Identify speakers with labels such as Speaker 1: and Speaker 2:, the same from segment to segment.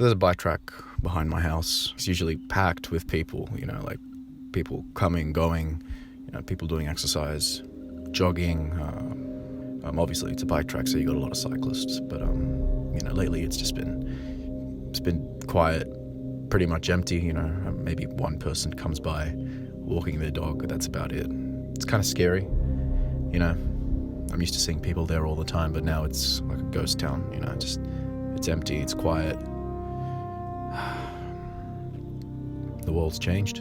Speaker 1: So there's a bike track behind my house. It's usually packed with people, like people coming, going, people doing exercise, jogging. Obviously it's a bike track, so you got a lot of cyclists. But lately it's been quiet, pretty much empty. Maybe one person comes by walking their dog. That's about it. It's kind of scary. I'm used to seeing people there all the time, but now it's like a ghost town. It's empty. It's quiet. The world's changed.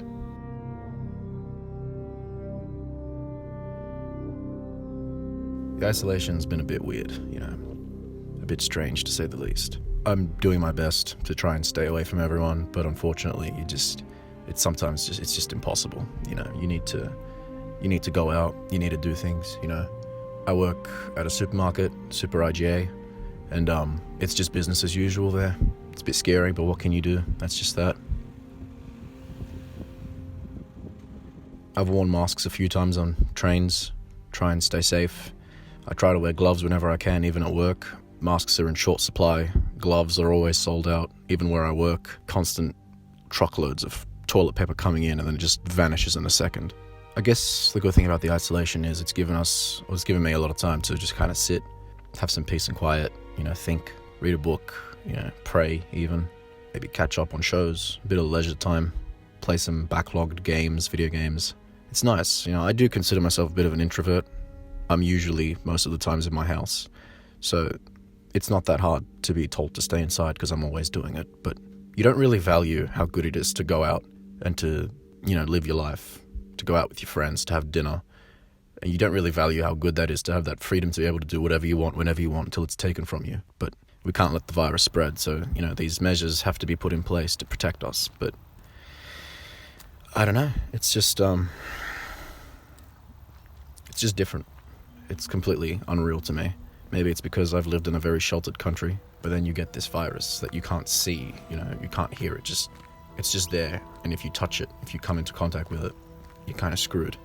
Speaker 1: The isolation's been a bit weird, a bit strange to say the least. I'm doing my best to try and stay away from everyone, but unfortunately, it's just impossible. You need to go out. You need to do things. I work at a supermarket, Super IGA, and it's just business as usual there. It's a bit scary, but what can you do? That's just that. I've worn masks a few times on trains, try and stay safe. I try to wear gloves whenever I can, even at work. Masks are in short supply. Gloves are always sold out, even where I work. Constant truckloads of toilet paper coming in and then it just vanishes in a second. I guess the good thing about the isolation is it's given me a lot of time to just kind of sit, have some peace and quiet, think, read a book, pray even, maybe catch up on shows, a bit of leisure time, play some backlogged games, video games. It's nice. I do consider myself a bit of an introvert. I'm usually most of the times in my house. So it's not that hard to be told to stay inside because I'm always doing it. But you don't really value how good it is to go out and to, live your life, to go out with your friends, to have dinner. And you don't really value how good that is to have that freedom to be able to do whatever you want, whenever you want, until it's taken from you. But we can't let the virus spread. So, these measures have to be put in place to protect us. But I don't know. It's just different. It's completely unreal to me. Maybe it's because I've lived in a very sheltered country, but then you get this virus that you can't see, you can't hear it. It's just there. And if you touch it, if you come into contact with it, you're kind of screwed.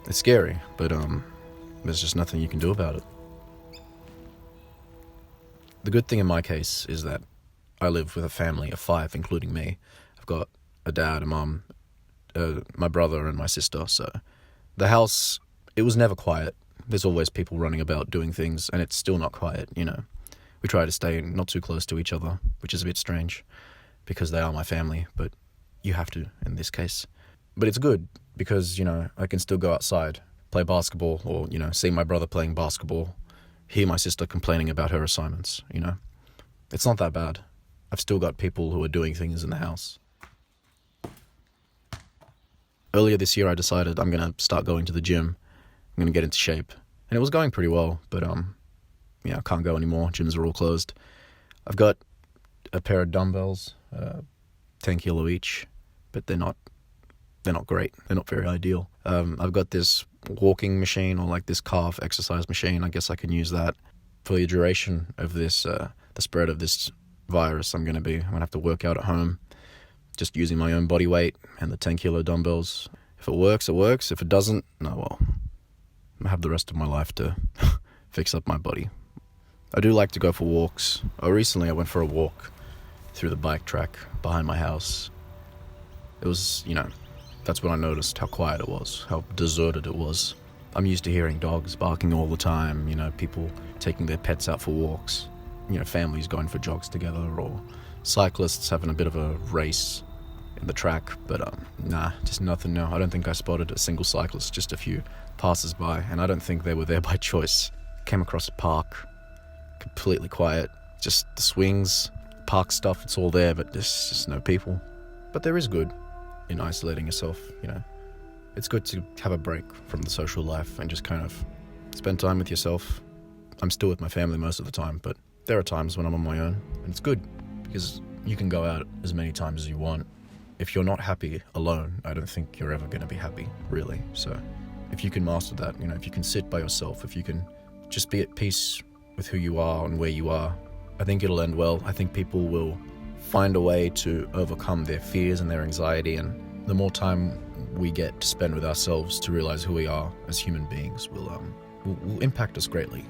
Speaker 1: It's scary, but there's just nothing you can do about it. The good thing in my case is that I live with a family of 5, including me. I've got a dad, a mum, my brother and my sister. So the house, it was never quiet. There's always people running about doing things, and it's still not quiet, We try to stay not too close to each other, which is a bit strange, because they are my family, but you have to in this case. But it's good, because, I can still go outside, play basketball, or, see my brother playing basketball, hear my sister complaining about her assignments, It's not that bad. I've still got people who are doing things in the house. Earlier this year, I decided I'm going to start going to the gym. I'm going to get into shape. And it was going pretty well, but I can't go anymore. Gyms are all closed. I've got a pair of dumbbells, 10 kilo each, but they're not great. They're not very ideal. I've got this walking machine, or like this calf exercise machine. I guess I can use that for the duration of this, the spread of this virus. I'm going to have to work out at home, just using my own body weight and the 10 kilo dumbbells. If it works, it works. If it doesn't, well, I have the rest of my life to fix up my body. I do like to go for walks. Recently I went for a walk through the bike track behind my house. It was, that's when I noticed how quiet it was, how deserted it was. I'm used to hearing dogs barking all the time, people taking their pets out for walks, families going for jogs together, or cyclists having a bit of a race in the track. But just nothing now. I don't think I spotted a single cyclist, just a few passers-by, and I don't think they were there by choice. Came across a park, completely quiet, just the swings, park stuff, it's all there, but there's just no people. But there is good in isolating yourself, It's good to have a break from the social life and just kind of spend time with yourself. I'm still with my family most of the time, but there are times when I'm on my own, and it's good because you can go out as many times as you want. If you're not happy alone, I don't think you're ever going to be happy, really. So if you can master that, if you can sit by yourself, if you can just be at peace with who you are and where you are, I think it'll end well. I think people will find a way to overcome their fears and their anxiety, and the more time we get to spend with ourselves to realize who we are as human beings will impact us greatly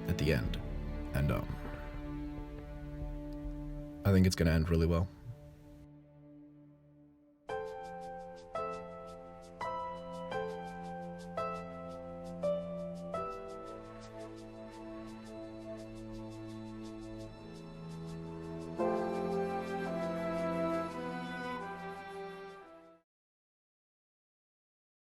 Speaker 1: at the end. And I think it's going to end really well.